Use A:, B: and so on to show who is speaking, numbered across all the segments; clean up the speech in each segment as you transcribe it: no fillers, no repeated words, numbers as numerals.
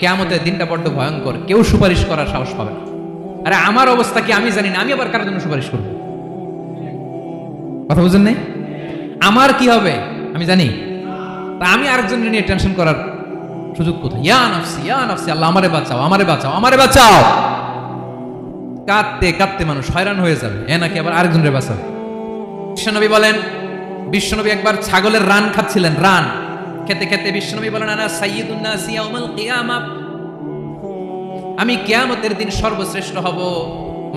A: কিয়ামতের দিনটা বড্ড ভয়ঙ্কর, কেউ সুপারিশ করার সাহস পাবে না। আরে আমার অবস্থা কি আমি জানি না, আমি আবার কারোর জন্য সুপারিশ করবো? কথা বুঝেন নাই? আমার কি হবে আমি জানি, তা আমি আরেকজনের নিয়ে টেনশন করার সুযোগ কোথায়? ইয়া নাফসি ইয়া নাফসি, আল্লাহ আমারে বাঁচাও আমারে বাঁচাও আমারে বাঁচাও। কাঁদতে কাঁদতে মানুষ হয়রান হয়ে যাবে, এ নাকি আবার আরেকজনের বাঁচাবে। বিশ্বনবী বলেন, বিশ্বনবী একবার ছাগলের রান খাচ্ছিলেন, রান খেতে খেতে বিশ্বনবী বলেন, আনা সাইয়্যিদুন নাসি ইয়াউমাল কিয়ামা, আমি কিয়ামতের দিন সর্বশ্রেষ্ঠ হব,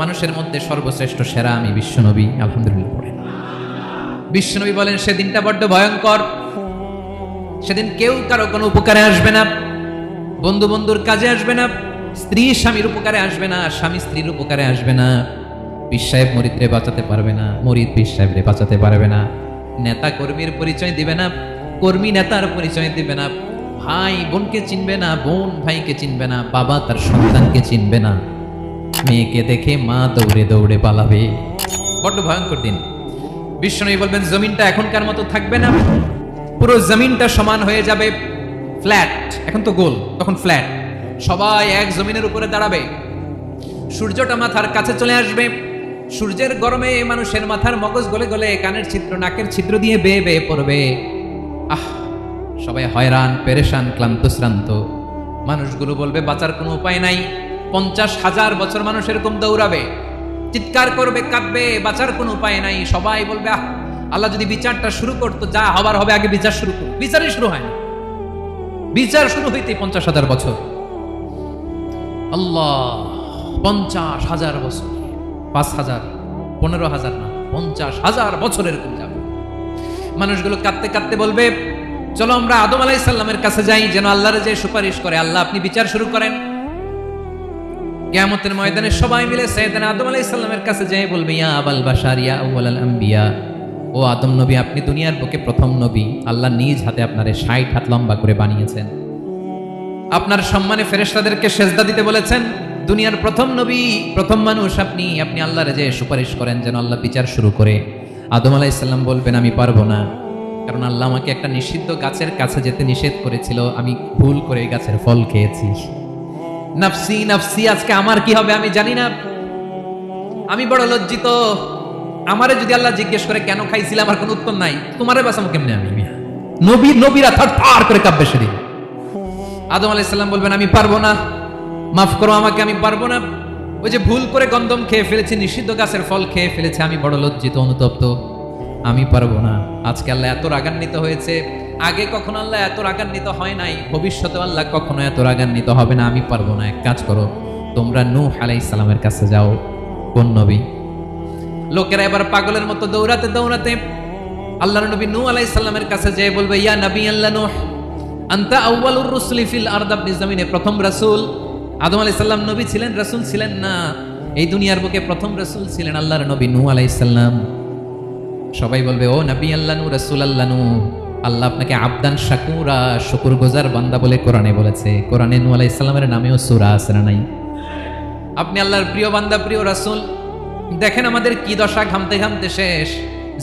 A: মানুষের মধ্যে সর্বশ্রেষ্ঠ সেরা আমি বিশ্বনবী। আলহামদুলিল্লাহ পড়েন। বিশ্বনবী বলেন সেদিনটা বড্ড ভয়ঙ্কর, সেদিন কেউ কারো কোনো উপকারে আসবে না, বন্ধু বন্ধুর কাজে আসবে না, স্ত্রী স্বামীর উপকারে আসবে না, স্বামী স্ত্রীর উপকারে আসবে না, পীর সাহেব মরিদরে বাঁচাতে পারবে না, মরিদ পীর সাহেবরে বাঁচাতে পারবে না, নেতা কর্মীর পরিচয় দিবে না, কর্মী নেতার পরিচয় দিবে না, ভাই বোনকে চিনবে না, বোন ভাইকে চিনবে না, বাবা তার সন্তানকে চিনবে না, মেয়েকে দেখে মা দৌড়ে দৌড়ে পালাবে। বড্ড ভয়ঙ্কর দিন। বিশ্বনবী বলবেন জমিনটা এখনকার মতো থাকবে না, পুরো জমিনটা সমান হয়ে যাবে, ফ্ল্যাট, এখন তো গোল তখন ফ্ল্যাট, সবাই এক জমিনের উপরে দাঁড়াবে, সূর্যটা মাথার কাছে চলে আসবে, সূর্যের গরমে মানুষের মাথার মগজ গলে গলে কানের ছিদ্র নাকের ছিদ্র দিয়ে বেয়ে বেয়ে পড়বে। আহ, সবাই হয়রান পেরেশান ক্লান্ত শ্রান্ত, মানুষগুলো বলবে বাঁচার কোনো উপায় নাই। 50,000 বছর মানুষ এরকম দৌড়াবে, চিৎকার করবে কাঁদবে, বাঁচার কোনো উপায় নাই। সবাই বলবে আহ, আল্লাহ যদি বিচারটা শুরু করতো, যা হবার হবে, আগে বিচার শুরু করো। বিচারই শুরু হয় না, বিচার শুরু হইতে 50,000 বছর। আল্লাহ, 50,000 বছর, 5,000 15,000 না, 50,000 বছর এরকম যাবে। মানুষগুলো কাঁদতে কাঁদতে বলবে চলো আমরা আদম আলাইহিস সালামের কাছে যাই, যেন আল্লাহর যে সুপারিশ করে, আল্লাহ আপনি বিচার শুরু করেন। কিয়ামতের ময়দানে সবাই মিলে সাইয়েদনা আদম আলাইহিস সালামের কাছে যেয়ে বলবে ইয়া আবাল বাশার ইয়া আউয়ালাল আম্বিয়া, ও আদম নবী আপনি দুনিয়ার বুকে প্রথম নবী, আল্লাহ নিজ হাতে আপনারে 60 হাত লম্বা করে বানিয়েছেন, আপনার সম্মানে ফেরেশতাদেরকে সেজদা দিতে বলেছেন, দুনিয়ার প্রথম নবী প্রথম মানুষ আপনি, আপনি আল্লাহর যে সুপারিশ করেন যেন আল্লাহ বিচার শুরু করে। আদম আলাইহিস সালাম বলবেন আমি পারবো না, কারণ আল্লাহ আমাকে একটা নিষিদ্ধ গাছের কাছে যেতে নিষেধ করেছিল, আমি ভুল করে এই গাছের ফল খেয়েছি। নাফসি নাফসি, আজকে আমার কি হবে আমি জানি না, আমি বড় লজ্জিত, আমারে যদি আল্লাহ জিজ্ঞেস করে কেন খাইছিলাম, আমার কোনো উত্তর নাই, তোমারে বাঁচাবো কেমনে আমি? নবীরা থার করে কাঁপবে সেদিন। আদম আলাইহিস সালাম বলবেন আমি পারবো না, মাফ করো আমাকে, আমি পারবো না, ওই যে ভুল করে গন্ধম খেয়ে ফেলেছি, নিষিদ্ধ গাছের ফল খেয়ে ফেলেছে, আমি বড় লজ্জিত অনুতপ্ত, আমি পারবো না। আজকে আল্লাহ এত রাগান্বিত হয়েছে, আগে কখনো আল্লাহ এত রাগান্বিত হয় নাই, ভবিষ্যতে আল্লাহ কখনো এত রাগান্বিত হবে না, আমি পারবো না। এক কাজ করো, তোমরা নূহ আলাইহিস সালামের কাছে যাও। কোন নবী? লোকেরা এবার পাগলের মতো দৌড়াতে দৌড়াতে আল্লাহর নবী নূহ আলাইহিস সালামের কাছে যেয়ে বলবে ইয়া নবী আল্লাহ নূহ আনতা আউয়ালুর রুসুলি ফিল আরদ, আপনি জমিনে প্রথম রাসূল। আদম আলাইহিস সালাম নবী ছিলেন, রাসূল ছিলেন না, এই দুনিয়ার বুকে প্রথম রাসূল ছিলেন আল্লাহর নবী নূহ আলাইহিস সালাম। সবাই বলবে ও নবী আল্লাহ নূহ, রাসূল আল্লাহ নূহ, আল্লাহ আপনাকে আবদান শাকুরা, শুকরগুজার বান্দা বলে কোরআনে বলেছে। কোরআনে নূহ আলাইহিস সালামের নামেও সূরা আছে না নাই? আপনি আল্লাহর প্রিয় বান্দা, প্রিয় রাসূল। দেখেন আমাদের কি দশা, ঘামতে ঘামতে শেষ,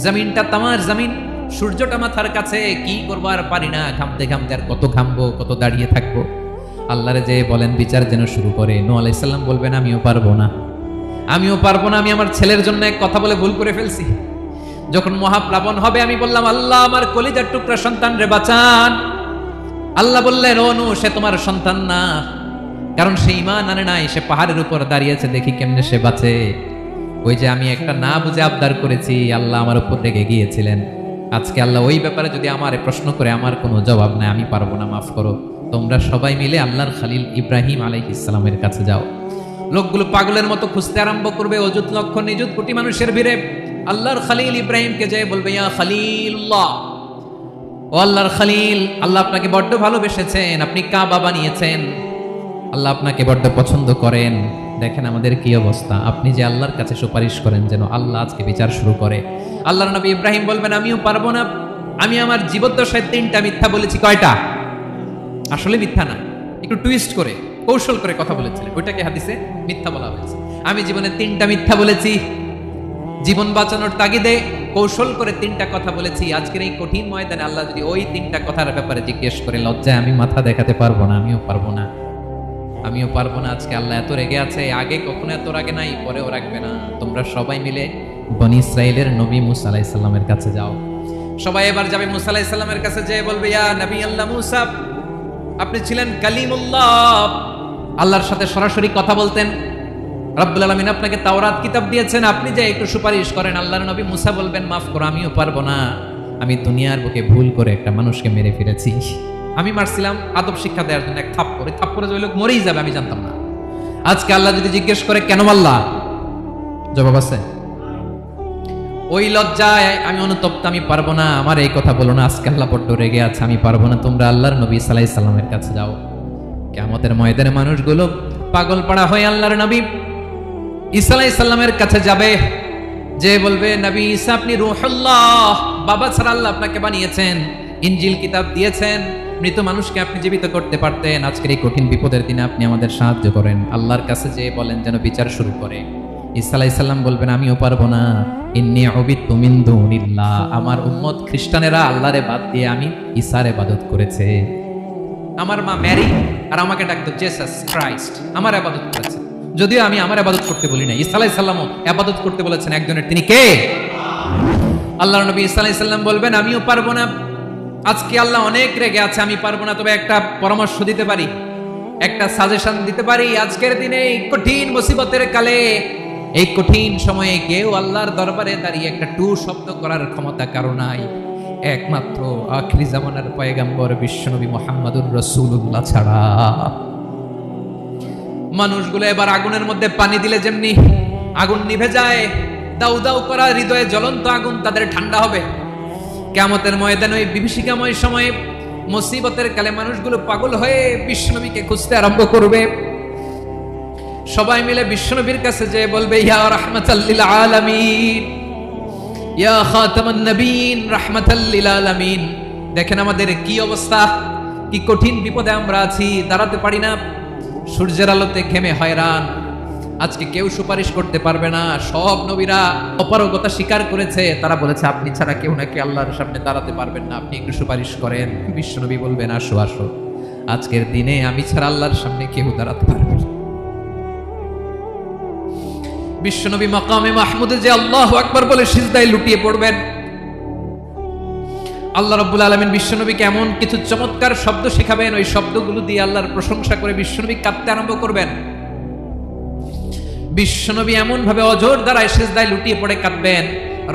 A: জমিনটা তামার জমিন, সূর্যটা মাথার কাছে, কি করবো আর পারি না, ঘামতে ঘামতে আর কত ঘামবো, কত দাঁড়িয়ে থাকবো। আল্লাহরে যে বলেন বিচার যেন শুরু করে। নূহ আলাইহিস সালাম বলবেন আমিও পারবো না, আমিও পারবো না, আমি আমার ছেলের জন্য এক কথা বলে ভুল করে ফেলছি। যখন মহাপ্লাবন হবে আমি বললাম আল্লাহ আমার কলিজার টুকরা সন্তান রে বাঁচান। আল্লাহ বললেন ও নূহ সে তোমার সন্তান না, কারণ সে ঈমান আনে নাই, সে পাহাড়ের উপর দাঁড়িয়েছে, দেখি কেমনে সে বাঁচে। ওই যে আমি একটা না বুঝে আবদার করেছি, আল্লাহ আমার উপর রেগে গিয়েছিলেন। আজকে আল্লাহ ওই ব্যাপারে যদি আমারে প্রশ্ন করে, আমার কোনো জবাব নাই, আমি পারবো না, মাফ করো। তোমরা সবাই মিলে আল্লাহর খলিল ইব্রাহিম আলাইহিস সালামের কাছে যাও। লোকগুলো পাগলের মতো খুঁজতে আরম্ভ করবে, অযুত লক্ষ নিযুত কোটি মানুষের ভিড়ে আল্লাহর খলিল ইব্রাহিমকে যেয়ে বলবে ইয়া খলিলুল্লাহ, ও আল্লাহর খলিল, আল্লাহ আপনাকে বড্ড ভালোবেসেছেন, আপনি কাবা বানিয়েছেন, আল্লাহ আপনাকে বড্ড পছন্দ করেন। দেখেন আমাদের কি অবস্থা, আপনি যে আল্লাহর কাছে সুপারিশ করেন যেন আল্লাহ আজকে বিচার শুরু করে। আল্লাহর নবী ইব্রাহিম বলবেন আমিও পারবো না, আমি আমার জীবদ্দশায় 3টা মিথ্যা বলেছি। কয়টা? আসলে মিথ্যা না, একটু টুইস্ট করে কৌশল করে কথা বলেছিলেন, ওইটাকে হাদিসে মিথ্যা বলা হয়েছে। আমি জীবনে 3টা মিথ্যা বলেছি, জীবন বাঁচানোর তাগিদে কৌশল করে 3টা কথা বলেছি। আজকের এই কঠিন ময়দানে আল্লাহ যদি ওই 3টা কথার ব্যাপারে জিজ্ঞেস করে, লজ্জায় আমি মাথা দেখাতে পারবো না, আমিও পারবো না। আমিও পারবো না। আজকে আল্লাহ এত রেগে আছে, আগে কখনো এত রাগে নাই, পরেও রাখবে না। তোমরা সবাই মিলে বনি ইসরাইলের নবী মুসা আলাইহিস সালামের কাছে যাও। সবাই এবার যাবে মুসা আলাইহিস সালামের কাছে, যেয়ে বলবে, ইয়া নবী আল্লাহ মুসা, আপনি ছিলেন কালিমুল্লাহ, আল্লাহর সাথে সরাসরি কথা বলতেন। রব্বুল আলামিন আপনাকে তাওরাত কিতাব দিয়েছেন, আপনি যে একটু সুপারিশ করেন। আল্লাহর নবী মুসা বলবেন, মাফ করো, আমিও পারবো না। আমি দুনিয়ার বুকে ভুল করে একটা মানুষকে মেরে ফেলেছি। আমি মারছিলাম আদব শিক্ষা দেওয়ার জন্য, এক থাপ্পড়ে, থাপ্পড়ে যে ওই লোক মরেই যাবে আমি জানতাম না। আজকে আল্লাহ যদি জিজ্ঞেস করে কেন মারলা, জবাব আছে? ওই লজ্জায় আমি অনুতপ্ত, আমি পারবো না, আমার এই কথা বলো না। আজকে আল্লাহ বড্ড রেগে আছে, আমি পারবো না। তোমরা আল্লাহর নবী সাল্লাল্লাহু আলাইহি সাল্লামের কাছে যাও। কিয়ামতের ময়দানে মানুষগুলো পাগল পাড়া হয়ে আল্লাহর নবী ঈসা আলাইহিস সালামের কাছে যাবে, যে বলবে, নবী ঈসা আপনি রূহুল্লাহ, বাবা ছাড়া আল্লাহ আপনাকে বানিয়েছেন, ইনজিল কিতাব দিয়েছেন, মৃত মানুষকে আপনি জীবিত করতে পারতেন। আজকের এই কঠিন বিপদের দিনে আপনি আমাদের সাহায্য করেন। আল্লাহর কাছে যে বলেন যেন বিচার শুরু করে। ঈসা আলাইহিস সালাম বলবেন, আমিও পারবো না। ইন্নী উবিদতু মিন দুনিল্লাহ, আমার উম্মত খ্রিস্টানেরা আল্লাহরে বাদ দিয়ে আমি ঈসার ইবাদত করেছে। আমার মা ম্যারি আর আমাকে ডাকতো জেসাস ক্রাইস্ট, আমার ইবাদত করেছে। যদিও আমি আমার ইবাদত করতে বলি না, ঈসা আলাইহিস সালামও ইবাদত করতে বলেছেন একজনের, তিনি কে? আল্লাহর নবী ঈসা আলাইহিস সালাম বলবেন, আমিও পারবো না। আজকে আল্লাহ অনেক রেগে আছে, আমি পারবো না। তবে একটা পরামর্শ দিতে পারি, একটা সাজেশন দিতে পারি। আজকের দিনে এই কঠিন মুসিবতের কালে, এই কঠিন সময়ে কেউ আল্লাহর দরবারে দাঁড়িয়ে একটা টু শব্দ করার ক্ষমতা কারো নাই, একমাত্র আখিরি জামানার পয়গম্বর বিশ্বনবী মুহাম্মদুর রাসূলুল্লাহ ছাড়া। মানুষগুলো এবার আগুনের মধ্যে পানি দিলে যেমনি আগুন নিভে যায়, দাউ দাউ করা হৃদয়ে জ্বলন্ত আগুন তাদের ঠান্ডা হবে। কিয়ামতের ময়দানে ওই বিভীষিকাময় সময়ে, মুসিবতের কালে মানুষগুলো পাগল হয়ে বিশ্বনবীকে খুঁজতে আরম্ভ করবে। সবাই মিলে বিশ্বনবীর কাছে যেয়ে বলবে, ইয়া রাহমাতাল লিল আলামিন, ইয়া খাতামান নবীন, রাহমাতাল লিল আলামিন। দেখেন আমাদের কি অবস্থা, কি কঠিন বিপদে আমরা আছি, দাঁড়াতে পারি না, সূর্যের আলোতে ঘেমে হয়রান। আজকে কেউ সুপারিশ করতে পারবে না। সব নবীরা অপারগতা স্বীকার করেছে, তারা বলেছে আপনি ছাড়া কেউ নাকি আল্লাহর সামনে দাঁড়াতে পারবেন না, আপনি একটু সুপারিশ করেন। বিশ্বনবী বলবেন, আসো আসো, আজকের দিনে আমি ছাড়া আল্লাহর সামনে কেউ দাঁড়াতে পারবে না। বিশ্বনবী মাকামে মাহমুদে যে আল্লাহু আকবার বলে সিজদায় লুটিয়ে পড়বেন। আল্লাহ রাব্বুল আলামিন বিশ্বনবীকে এমন কিছু চমৎকার শব্দ শেখাবেন, ওই শব্দগুলো দিয়ে আল্লাহর প্রশংসা করে বিশ্বনবী কাঁদতে আরম্ভ করবেন। বিশ্বনবী এমন ভাবে অজর দ্বারায় সিজদায় লুটিয়ে পড়ে কাঁদবেন,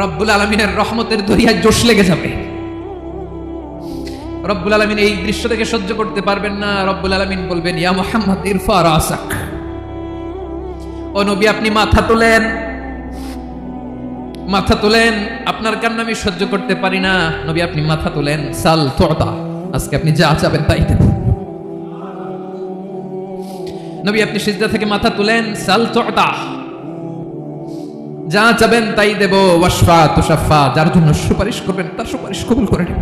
A: রব্বুল আলামিনের রহমতের দরিয়ায় জোশ লেগে যাবে। রব্বুল আলামিন এই দৃশ্য থেকে সহ্য করতে পারবেন না। রব্বুল আলামিন বলবেন, ইয়া মুহাম্মদ ইরফা রাসাক, ও নবী আপনি মাথা তোলেন, মাথা তোলেন, আপনার কান্না আমি সহ্য করতে পারি না। নবী আপনি মাথা তোলেন, সাল তুতা, আজকে আপনি যা চাবেন তাই দেব। নবী আপনি সিজদা থেকে মাথা তুলেন, সাল তুতা, যা চাবেন তাই দেব। ওয়াশফা তুশাফা, যার জন্য সুপারিশ করবেন তার সুপারিশ কবুল করে নেব।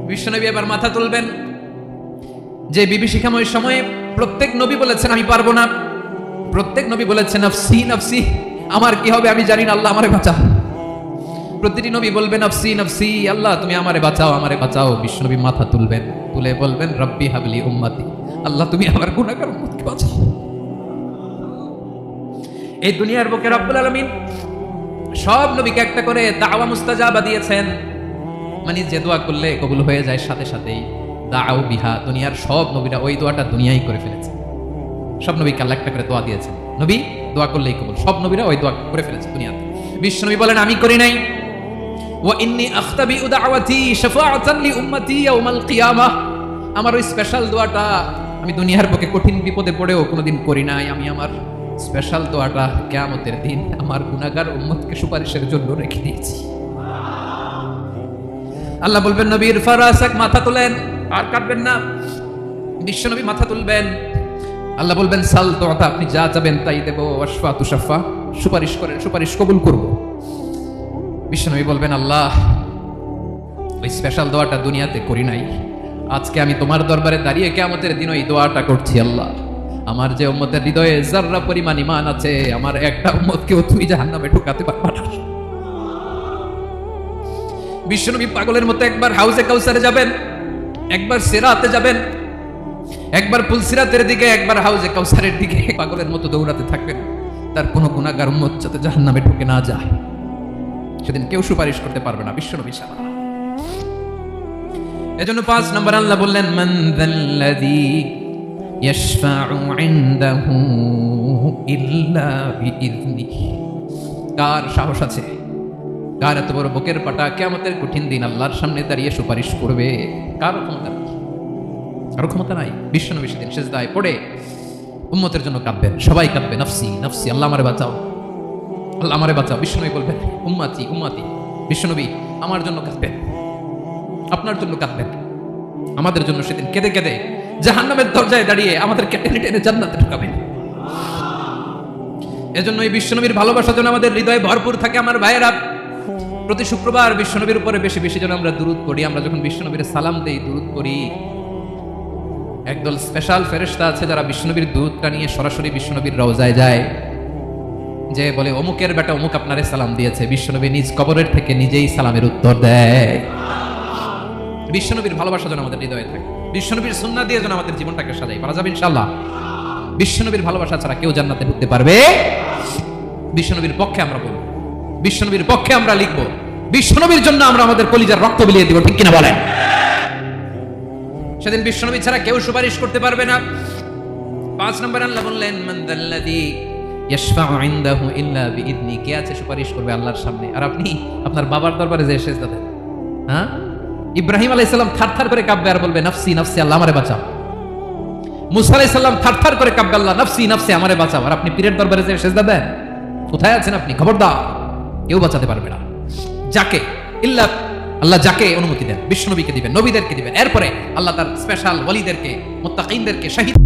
A: বিশ্বনবী এবার মাথা তুলবেন। যে বিভীষিকাময় সময়ে প্রত্যেক নবী বলেছেন আমি পারবো না, প্রত্যেক নবী বলেছেন নফসি নফসি, আমার কি হবে আমি জানি না, আল্লাহ আমারে বাঁচাও। প্রতিটি নবী বলবেন নফসি নফসি, আল্লাহ তুমি আমারে বাঁচাও, আমারে বাঁচাও। বিশ্বনবী মাথা তুলবেন, তুলে বলবেন রব্বি হাবলি উম্মতি, আল্লাহ তুমি আমার গুনাহগার উম্মতকে বাঁচাও। এই দুনিয়ার বুকে রব্বুল আলামিন সব নবীকে একটা করে দাওয়া মুস্তাজাবা দিয়েছেন, মানে যে দোয়া করলে কবুল হয়ে যায় সাথে সাথেই। দাও বিহা, দুনিয়ার সব নবীরা ওই দোয়াটা দুনিয়ায় করে ফেলেছে। সব নবীকে আল্লাহ একটা করে দোয়া দিয়েছেন, নবী দোয়া করলেই কবুল, সব নবীরা ওই দোয়া করে ফেলেছে দুনিয়াতে। বিশ্বনবী বলেন আমি করি নাই। ওয়া ইন্নী আখতাবিউ দাওয়াতি শাফাআতান লি উম্মতি ইয়াউমাল কিয়ামাহ, আমার ওই স্পেশাল দোয়াটা আমি দুনিয়ার বুকে কঠিন বিপদে পড়েও কোনোদিন করি নাই। আমি আমার স্পেশাল দোয়াটা কিয়ামতের দিন আমার গুনাহগার উম্মতকে সুপারিশের জন্য রেখে দিয়েছি। আল্লাহ বলবেন নবী ইরফা রাসাক, মাথা তোলেন, আর কাটবেন না। বিশ্বনবী মাথা তুলবেন, আল্লাহ বলবেন সাল তুতা, আপনি যা চাবেন তাই দেব। ওয়াশফা তুশাফা, সুপারিশ করেন, সুপারিশ কবুল করব। বিশ্বনবী বলবেন আল্লাহ ওই স্পেশাল দোয়াটা দুনিয়াতে করি নাই, আজকে আমি তোমার দরবারে দাঁড়িয়ে কিয়ামতের দিন ওই দোয়াটা করছি। আল্লাহ আমার যে উম্মতের হৃদয়ে যাররা পরিমাণ ঈমান আছে, আমার একটা উম্মতকেও তুমি জাহান্নামে ঢোকাতে পারবা না। বিশ্বনবী পাগলের মতো একবার হাউজে কাউসারে যাবেন, একবার সিরাতে যাবেন, একবার পুলসিরাতের দিকে, একবার হাউজে কাউসারের দিকে পাগলের মতো দৌড়াতে থাকবেন, তার কোনো গুনাহগার উম্মত যাতে জাহান্নামে ঢুকে না যায়। সেদিন কেউ সুপারিশ করতে পারবে না, বিশ্বনবী ছাড়া। এজন্য 5 নম্বর আল্লাহ বললেন, মান যাল্লাযী ইয়াশফাউ ইনদাহু ইল্লা বিইযনিহি। কার সাহস আছে, কার এত বড় বুকের পাটা কিয়ামতের কঠিন দিন আল্লাহর সামনে দাঁড়িয়ে সুপারিশ করবে? কারো ক্ষমতা নেই, কারো ক্ষমতা নাই। বিশ্বনবী সেদিন সিজদায় পড়ে উম্মতের জন্য কাঁদবেন, সবাই কাঁদবে, নাফসি নাফসি, আল্লাহ আমারে বাঁচাও, আল্লাহ আমারে বাঁচাও। বিশ্বনবী বলবেন, উম্মতি উম্মতি। বিশ্বনবী আমার জন্য কাঁদবেন, আপনার জন্য কাঁদবেন, আমাদের জন্য সেদিন কেঁদে কেঁদে জাহান্নামের দরজায় দাঁড়িয়ে আমাদেরকে টেনে টেনে জান্নাতে ঢুকাবেন। এজন্য এই বিশ্বনবীর ভালোবাসা যেন আমাদের হৃদয়ে ভরপুর থাকে। আমার ভাইয়েরা, প্রতি শুক্রবার বিশ্বনবীর উপরে বেশি বেশি যেন আমরা দুরূদ পড়ি। আমরা যখন বিশ্বনবীর সালাম দেই, দুরূদ পড়ি, একদল স্পেশাল ফেরেশতা আছে যারা বিশ্বনবীর দুরূদটা নিয়ে সরাসরি বিশ্বনবীর রওজায় যায়, যে বলে অমুকের বেটা অমুক আপনারে সালাম দিয়েছে। বিশ্বনবী নিজ কবরের থেকে নিজেই সালামের উত্তর দেয়। বিশ্বনবীর ভালোবাসা যেন আমাদের হৃদয়ে থাকে, বিশ্বনবীর সুন্নাহ দিয়ে যেন আমাদের জীবনটাকে সাজাই। পারা যাবে ইনশাআল্লাহ। বিশ্বনবীর ভালোবাসা ছাড়া কেউ জান্নাতে ঢুকতে পারবে? বিশ্বনবীর পক্ষে আমরা বলবো, বিশ্বনবীর পক্ষে আমরা লিখবো, বিশ্বনবীর জন্য আমরা আমাদের কলিজার রক্ত বিলিয়ে দিব, ঠিক কিনা বলেন? সেদিন বিশ্বনবী ছাড়া কেউ সুপারিশ করতে পারবে না। 5 নম্বর আল্লাহ বললেন, মান যাল্লাযী ইয়াশফাউ ইনদাহু ইল্লা বিইযনি। কে আছে সুপারিশ করবে আল্লাহর সামনে? আর আপনি আপনার বাবার দরবারে যে সিজদা দেন, হ্যাঁ? ইব্রাহিম আলাইহিস সালাম থারথার করে কাঁপবে আর বলবে, নাফসি নাফসি, আল্লাহ আমারে বাঁচাও। মুসা আলাইহিস সালাম থারথার করে কাঁপবে, আল্লাহ নাফসি নাফসি, আমারে বাঁচাও। আর আপনি পীরের দরবারে যে সিজদা দেন, কোথায় আছেন আপনি? খবরদার, কেউ বাঁচাতে পারবে না। যাকে ইল্লা আল্লাহ যাকে অনুমতি দেন, বিশ্বনবীকে দিবেন, নবীদেরকে দিবেন, এরপরে আল্লাহ তার স্পেশাল ওয়ালিদেরকে, মুত্তাকিনদেরকে, শহীদ